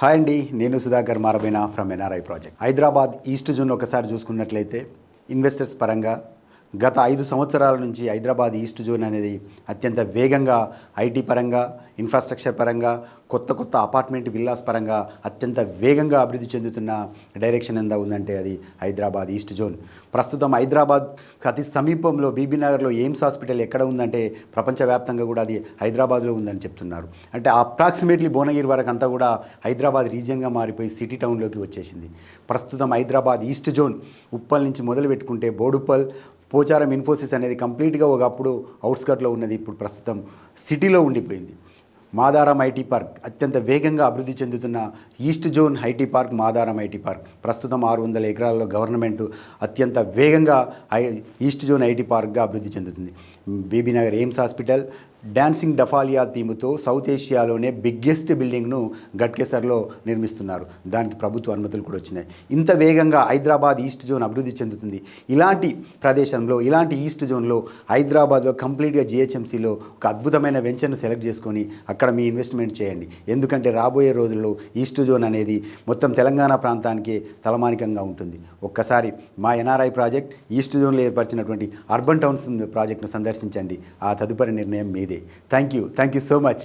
Hi అండి, నేను Sudhakar Marabena from NRI project. Hyderabad east zone ఒకసారి చూసుకున్నట్లయితే ఇన్వెస్టర్స్ పరంగా గత 5 సంవత్సరాల నుంచి హైదరాబాద్ ఈస్ట్ జోన్ అనేది అత్యంత వేగంగా ఐటీ పరంగా, ఇన్ఫ్రాస్ట్రక్చర్ పరంగా, కొత్త అపార్ట్మెంట్ విల్లాస్ పరంగా అత్యంత వేగంగా అభివృద్ధి చెందుతున్న డైరెక్షన్ ఎంత ఉందంటే అది హైదరాబాద్ ఈస్ట్ జోన్. ప్రస్తుతం హైదరాబాద్ అతి సమీపంలో బీబీనగర్లో ఎయిమ్స్ హాస్పిటల్ ఎక్కడ ఉందంటే ప్రపంచవ్యాప్తంగా కూడా అది హైదరాబాద్లో ఉందని చెప్తున్నారు. అంటే అప్రాక్సిమేట్లీ భువనగిరి వరకు అంతా కూడా హైదరాబాద్ రీజియన్గా మారిపోయి సిటీ టౌన్లోకి వచ్చేసింది. ప్రస్తుతం హైదరాబాద్ ఈస్ట్ జోన్ ఉప్పల్ నుంచి మొదలు పెట్టుకుంటే బోడుప్పల్, పోచారం, ఇన్ఫోసిస్ అనేది కంప్లీట్గా ఒకప్పుడు అవుట్స్కట్లో ఉన్నది, ఇప్పుడు ప్రస్తుతం సిటీలో ఉండిపోయింది. మాదారం ఐటీ పార్క్ అత్యంత వేగంగా అభివృద్ధి చెందుతున్న east zone IT park Madaram IT park ప్రస్తుతం 600 ఎకరాల్లో గవర్నమెంట్ అత్యంత వేగంగా ఈస్ట్ జోన్ ఐటీ పార్క్గా అభివృద్ధి చెందుతుంది. బీబీనగర్ ఎయిమ్స్ హాస్పిటల్ డాన్సింగ్ డఫాలియా థీమ్తో సౌత్ ఏషియాలోనే బిగ్గెస్ట్ బిల్డింగ్ను గట్కేసర్లో నిర్మిస్తున్నారు. దానికి ప్రభుత్వ అనుమతులు కూడా వచ్చినాయి. ఇంత వేగంగా హైదరాబాద్ ఈస్ట్ జోన్ అభివృద్ధి చెందుతుంది. ఇలాంటి ప్రదేశంలో, ఇలాంటి ఈస్ట్ జోన్లో హైదరాబాద్లో కంప్లీట్గా జిహెచ్ఎంసీలో ఒక అద్భుతమైన వెంచర్ను సెలెక్ట్ చేసుకొని అక్కడ మీ ఇన్వెస్ట్మెంట్ చేయండి. ఎందుకంటే రాబోయే రోజుల్లో ఈస్ట్ జోన్ అనేది మొత్తం తెలంగాణ ప్రాంతానికి తలమానికంగా ఉంటుంది. ఒక్కసారి మా ఎన్ఆర్ఐ ప్రాజెక్ట్ ఈస్ట్ జోన్లో ఏర్పరిచినటువంటి అర్బన్ టౌన్స్ ప్రాజెక్ట్ను సందర్శించండి. ఆ తదుపరి నిర్ణయం మీదే. Thank you so much.